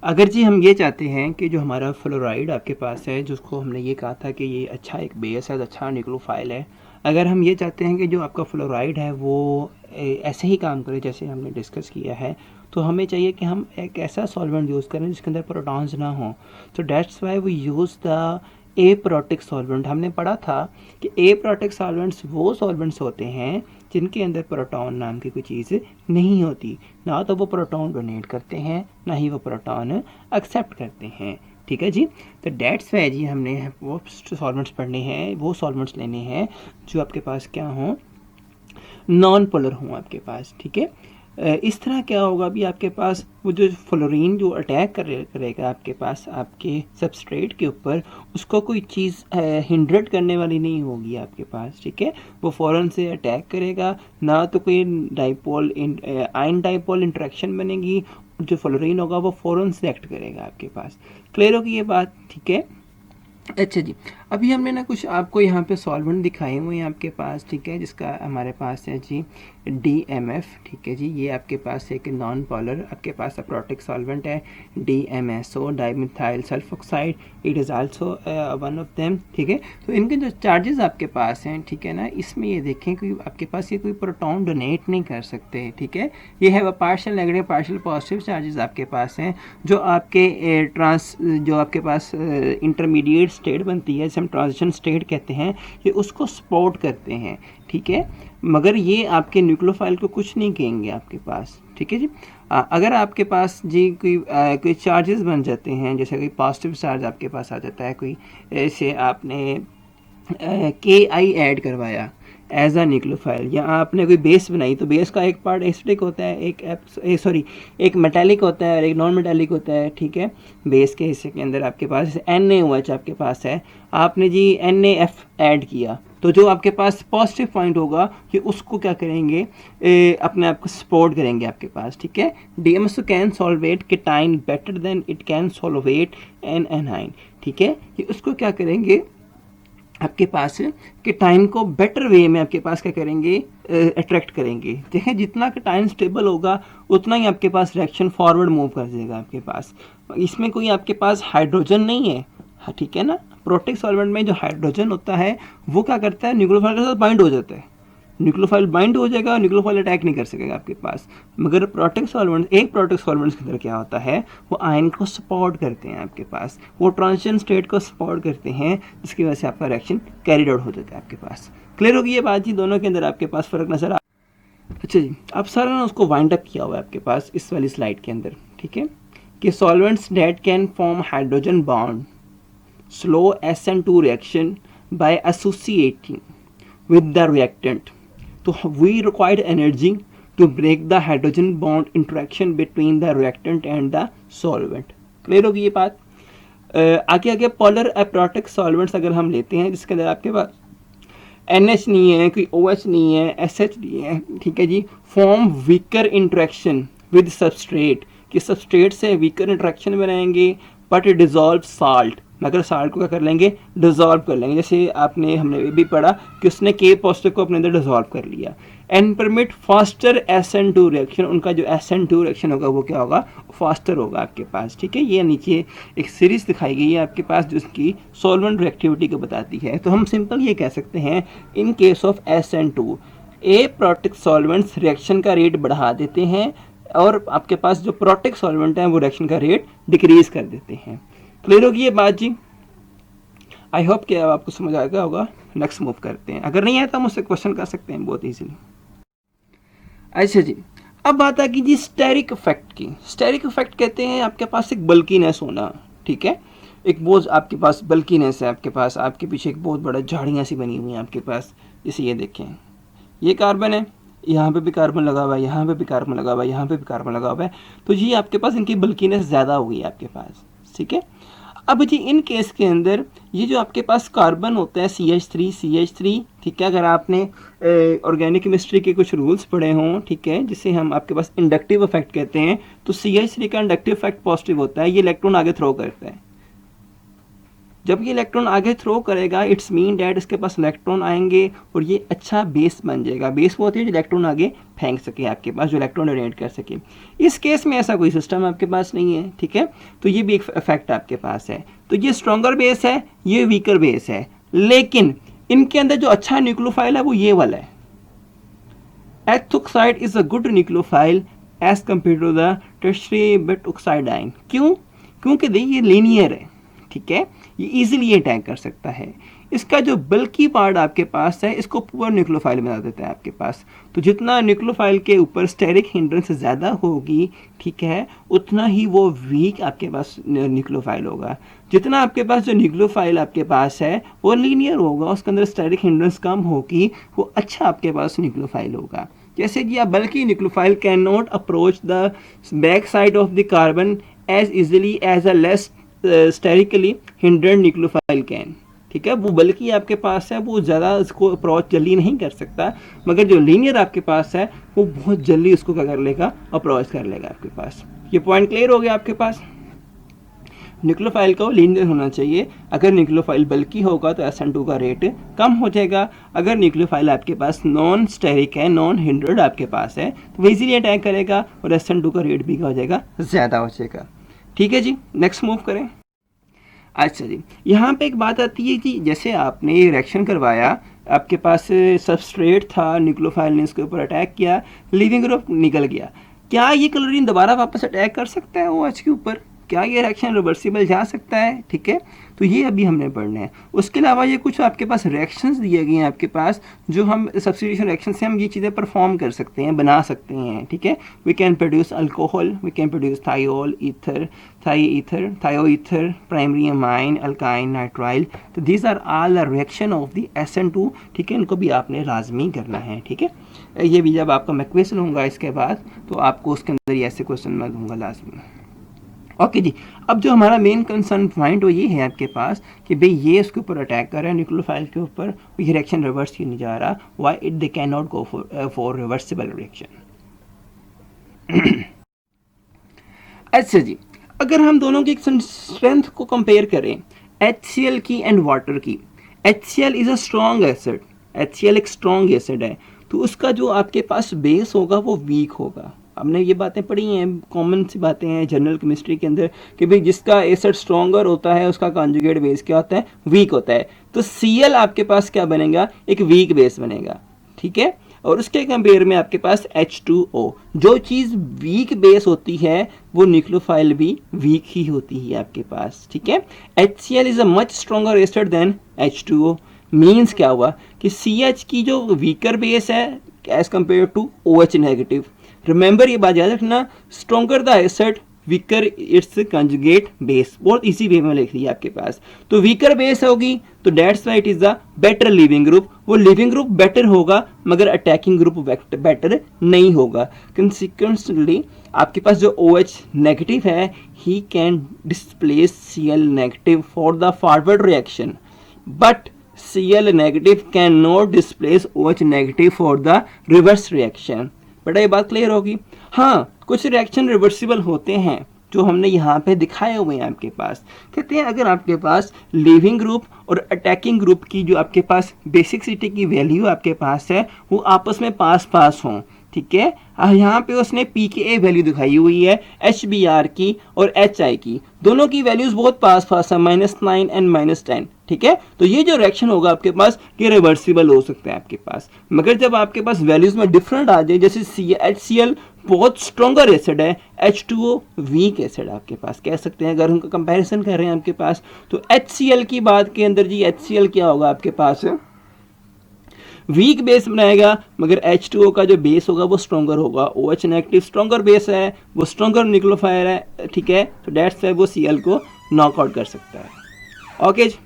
अगर जी हम ये चाहते हैं कि जो हमारा फ्लोराइड आपके पास है, जिसको हमने ये कहा था कि ये अच्छा एक बेस है, अच्छा न्यूक्लियोफाइल है, अगर हम ये चाहते हैं कि जो आपका फ्लोराइड है वो ऐसे ही काम करे जैसे हमने डिस्कस किया है, तो हमें चाहिए कि हम एक ऐसा सॉल्वेंट यूज़ करें जिसके अंदर प्रोटॉन्स ना हो। तो that's why we use the aprotic solvent. हमने पढ़ा था कि एप्रोटिक सॉल्वेंट्स वो सॉल्वेंट्स होते हैं जिनके अंदर प्रोटॉन नाम की कोई चीज़ नहीं होती। ना तो वो प्रोटॉन डोनेट करते हैं, ना ही वो प्रोटॉन एक्सेप्ट करते हैं। ठीक है जी। तो डेट्स वाई जी हमने वो सॉल्वेंट्स पढ़ने हैं, वो सॉल्वेंट्स लेने हैं जो आपके पास क्या हों, नॉन पोलर हों आपके पास। ठीक है। इस तरह क्या होगा, अभी आपके पास वो जो फ्लोरीन जो अटैक करेगा आपके पास आपके सबस्ट्रेट के ऊपर, उसको कोई चीज़ हिंड्रेट करने वाली नहीं होगी आपके पास। ठीक है। वो फ़ौरन से अटैक करेगा, ना तो कोई डाइपोल आयन डाइपोल इंट्रैक्शन बनेगी, जो फ्लोरीन होगा वो फ़ौरन से एक्ट करेगा आपके पास। क्लियर होगी ये बात? ठीक है। अच्छा जी। अभी हमने ना कुछ आपको यहाँ पे सॉल्वेंट दिखाए हुए हैं आपके पास। ठीक है। जिसका हमारे पास है जी DMF। ठीक है जी। ये आपके पास एक नॉन पोलर आपके पास अप्रोटिक सॉल्वेंट है, DMSO, dimethyl sulphoxide. It is also one of them. ठीक है। तो इनके जो चार्जेस आपके पास हैं, ठीक है ना, इसमें ये देखें कि आपके पास ये कोई प्रोटॉन डोनेट नहीं कर सकते। ठीक है। ये है partial negative partial positive charges आपके पास हैं, जो आपके जो आपके पास इंटरमीडिएट स्टेट बनती है, जिसे हम ट्रांजिशन स्टेट कहते हैं, ये उसको सपोर्ट करते हैं। ठीक है। मगर ये आपके न्यूक्लियोफाइल को कुछ नहीं कहेंगे आपके पास। ठीक है जी। अगर आपके पास जी कोई चार्जेस बन जाते हैं, जैसे कोई पॉजिटिव चार्ज आपके पास आ जाता है, कोई ऐसे आपने KI ऐड करवाया एज अ न्यूक्लियोफाइल, या आपने कोई बेस बनाई, तो बेस का एक पार्ट एसिडिक होता है, एक मेटालिक होता है और एक नॉन मेटालिक होता है। ठीक है। बेस के हिस्से के अंदर आपके पास NaOH आपके पास है, आपने जी NaF ऐड किया, तो जो आपके पास पॉजिटिव पॉइंट होगा कि उसको क्या करेंगे, अपने आप को सपोर्ट करेंगे आपके पास। ठीक है। DMSO can solvate cation better than it can solvate an anion. ठीक है। कि उसको क्या करेंगे आपके पास कि टाइम को बेटर वे में आपके पास क्या करेंगे, अट्रैक्ट करेंगे। देखें जितना कि टाइम स्टेबल होगा उतना ही आपके पास रिएक्शन फॉरवर्ड मूव कर देगा आपके पास। इसमें कोई आपके पास हाइड्रोजन नहीं है। हाँ, ठीक है ना। प्रोटिक सॉल्वेंट में जो हाइड्रोजन होता है वो क्या करता है, न्यूक्लियोफाइल के साथ बाइंड हो जाता है, न्यूक्लियोफाइल बाइंड हो जाएगा और न्यूक्लियोफाइल अटैक नहीं कर सकेगा आपके पास। मगर प्रोटिक सॉल्वेंट के अंदर क्या होता है, वो आयन को सपोर्ट करते हैं आपके पास, वो ट्रांजिशन स्टेट को सपोर्ट करते हैं, जिसकी वजह से आपका रिएक्शन कैरिड आउट हो जाता है आपके पास। क्लियर होगी ये बात जी? दोनों के अंदर आपके पास फर्क नजर आ। अच्छा जी। अब सारा ना उसको वाइंड अप किया हुआ है आपके पास इस वाली स्लाइड के अंदर। ठीक है। कि solvents date can form hydrogen bond slow SN2 reaction by associating with the reactant. So we require energy to break the hydrogen bond interaction between the reactant and the solvent. Clear होगी ये बात? आगे polar aprotic solvents अगर हम लेते हैं जिसके अंदर आपके पास NH नहीं है, कोई OH नहीं है, SH नहीं है, ठीक है जी, form weaker interaction with substrate, कि सबस्ट्रेट से वीकर इंट्रैक्शन बनाएंगे बट डिजॉल्व साल्ट, मगर साल्ट को क्या कर लेंगे, डिजॉल्व कर लेंगे। जैसे हमने ये भी पढ़ा कि उसने K पॉजिटिव को अपने अंदर डिजॉल्व कर लिया। And permit faster SN2 reaction, उनका जो SN2 रिएक्शन होगा वो क्या होगा, फास्टर होगा आपके पास। ठीक है। ये नीचे एक सीरीज दिखाई गई है आपके पास जिसकी सॉल्वेंट रिएक्टिविटी को बताती है। तो हम सिंपल ये कह सकते हैं, in case of SN2 aprotic solvents reaction का रेट बढ़ा देते हैं और आपके पास जो प्रोटिक सॉल्वेंट है वो रिएक्शन का रेट डिक्रीज कर देते हैं। क्लियर होगी ये बात जी? आई होप कि अब आपको समझ आ गया होगा। नेक्स्ट मूव करते हैं। अगर नहीं आया तो मुझसे क्वेश्चन कर सकते हैं बहुत ईजीली। अच्छा जी। अब बात आ गई जी स्टेरिक इफेक्ट की। स्टेरिक इफेक्ट कहते हैं आपके पास एक बल्कीनेस होना। ठीक है। एक बहुत आपके पास बल्कीनेस है, आपके पास आपके पीछे एक बहुत बड़ा झाड़ियाँ सी बनी हुई हैं आपके पास। जैसे ये देखें, ये कार्बन है, यहाँ पे भी कार्बन लगा हुआ है, यहाँ पे भी कार्बन लगा हुआ है, यहाँ पे भी कार्बन लगा हुआ है। तो ये आपके पास इनकी बल्कीनेस ज़्यादा हो गई है आपके पास। ठीक है। अब जी इन केस के अंदर ये जो आपके पास कार्बन होता है CH3, ठीक है, अगर आपने ऑर्गेनिक केमिस्ट्री के कुछ रूल्स पढ़े हों, ठीक है, जिसे हम आपके पास इंडक्टिव इफेक्ट कहते हैं, तो CH3 का इंडक्टिव इफेक्ट पॉजिटिव होता है, ये इलेक्ट्रॉन आगे थ्रो करता है। जब ये इलेक्ट्रॉन आगे थ्रो करेगा इट्स मीन डैट इसके पास इलेक्ट्रॉन आएंगे और ये अच्छा बेस बन जाएगा। बेस वो होती है जो इलेक्ट्रॉन आगे फेंक सके आपके पास, जो इलेक्ट्रॉन डोनेट कर सके। इस केस में ऐसा कोई सिस्टम आपके पास नहीं है, ठीक है, तो ये भी एक इफेक्ट आपके पास है। तो ये स्ट्रॉन्गर बेस है, ये वीकर बेस है, लेकिन इनके अंदर जो अच्छा न्यूक्लियोफाइल है वो ये वाला है। Ethoxide is a good nucleophile as compare to the tertiary butoxide. क्यों? क्योंकि देखिए ये लीनियर है, ठीक है, ये इजीली अटैक कर सकता है। इसका जो बल्कि पार्ट आपके पास है इसको पुअर न्यूक्लियोफाइल बना देता है आपके पास। तो जितना न्यूक्लियोफाइल के ऊपर स्टेरिक हिंड्रेंस ज़्यादा होगी, ठीक है, उतना ही वो वीक आपके पास न्यूक्लियोफाइल होगा। जितना आपके पास जो न्यूक्लियोफाइल आपके पास है वो लीनियर होगा, उसके अंदर स्टेरिक हिंड्रेंस कम होगी, वो अच्छा आपके पास न्यूक्लियोफाइल होगा। जैसे कि bulky nucleophile can not approach the back side of the carbon as easily as a less sterically hindered nucleophile can, ठीक है, वो बल्कि आपके पास है वो ज़्यादा इसको अप्रोच जल्दी नहीं कर सकता, मगर जो लीनियर आपके पास है वो बहुत जल्दी उसको क्या कर लेगा, अप्रोच कर लेगा आपके पास। ये पॉइंट क्लियर हो गया आपके पास। न्यूक्लियोफाइल का लीनियर होना चाहिए। अगर न्यूक्लियोफाइल बल्कि होगा तो SN2 का रेट कम हो जाएगा। अगर न्यूक्लियोफाइल आपके पास नॉन स्टेरिक है, नॉन हिंड्रेड आपके पास है, तो वो इजीली अटैक करेगा और SN2 का रेट भी क्या हो जाएगा, ज़्यादा हो जाएगा। ठीक है जी, नेक्स्ट मूव करें। अच्छा जी, यहाँ पे एक बात आती है कि जैसे आपने रिएक्शन करवाया, आपके पास सबस्ट्रेट था, न्यूक्लियोफाइल ने इसके ऊपर अटैक किया, लिविंग ग्रुप निकल गया, क्या ये क्लोरीन दोबारा वापस अटैक कर सकता है OH के ऊपर? क्या ये रिएक्शन रिवर्सिबल जा सकता है? ठीक है, तो ये अभी हमने पढ़ना है। उसके अलावा ये कुछ आपके पास रिएक्शंस दिए गए हैं आपके पास, जो हम सब्स्टिट्यूशन रिएक्शन से हम ये चीज़ें परफॉर्म कर सकते हैं, बना सकते हैं। ठीक है, we can produce alcohol, we can produce thiol ether, thio ether, primary amine, alkyne, nitrile. तो these are all the reaction of the SN2। ठीक है, इनको भी आपने लाजमी करना है। ठीक है, ये भी जब आपका मैं क्वेश्चन लूँगा इसके बाद, तो आपको उसके अंदर ये ऐसे क्वेश्चन मैं दूँगा लाजमी। ओके जी, अब जो हमारा मेन कंसर्न पॉइंट वो ये है आपके पास कि भाई ये इसके ऊपर अटैक कर रहा है न्यूक्लियोफाइल के ऊपर, ये रिएक्शन रिवर्स ही नहीं जा रहा, why it they can not go for reversible reaction. अच्छा जी, अगर हम दोनों की स्ट्रेंथ को कंपेयर करें, HCl की एंड वाटर की, HCl is a strong acid, HCl एक स्ट्रॉन्ग एसिड है, तो उसका जो आपके पास बेस होगा वो वीक होगा। हमने ये बातें पढ़ी हैं, कॉमन सी बातें हैं जनरल केमिस्ट्री के अंदर कि भाई जिसका एसिड स्ट्रॉन्गर होता है उसका कॉन्जुगेट बेस क्या होता है, वीक होता है। तो Cl आपके पास क्या बनेगा, एक वीक बेस बनेगा। ठीक है, और उसके कंपेयर में आपके पास H2O, जो चीज़ वीक बेस होती है वो न्यूक्लियोफाइल भी वीक ही होती है आपके पास। ठीक है, HCl is a much stronger acid than H2O। Means क्या हुआ कि CH की जो वीकर बेस है as compare to OH negative. Remember ये बात याद रखना, stronger the acid weaker its conjugate base. बहुत इजी वे में लिख रही है आपके पास। तो वीकर बेस होगी तो that's why it is the better leaving group. वो लिविंग ग्रुप बेटर होगा मगर अटैकिंग ग्रुप बेटर नहीं होगा। कंसिक्वेंटली आपके पास जो OH नेगेटिव है he can displace Cl negative for the forward reaction, but Cl negative can not displace OH negative for the reverse reaction. बेटा ये बात क्लियर होगी। हाँ, कुछ रिएक्शन रिवर्सिबल होते हैं जो हमने यहाँ पे दिखाए हुए हैं आपके पास। कहते हैं अगर आपके पास लिविंग ग्रुप और अटैकिंग ग्रुप की जो आपके पास बेसिसिटी की वैल्यू आपके पास है वो आपस में पास पास हों, ठीक है, यहाँ पे उसने pKa वैल्यू दिखाई हुई है HBr की और HI की, दोनों की वैल्यूज बहुत पास पास है, -9 एंड -10। ठीक है, तो ये जो रिएक्शन होगा आपके पास ये रिवर्सिबल हो सकता है आपके पास। मगर जब आपके पास वैल्यूज में डिफरेंट आ जाए, जैसे HCl बहुत स्ट्रॉन्गर एसिड है, H2O वीक एसिड आपके पास कह सकते हैं। अगर उनका कंपैरिजन कर रहे हैं आपके पास तो HCl की बात के अंदर जी HCl क्या होगा आपके पास, वीक बेस बनाएगा, मगर H2O का जो बेस होगा वो स्ट्रॉन्गर होगा। OH नेगेटिव स्ट्रॉन्गर बेस है, वो स्ट्रॉन्गर न्यूक्लियोफाइल है। ठीक है, तो डेट्स वाई वो Cl को नॉकआउट कर सकता है। ओके जी।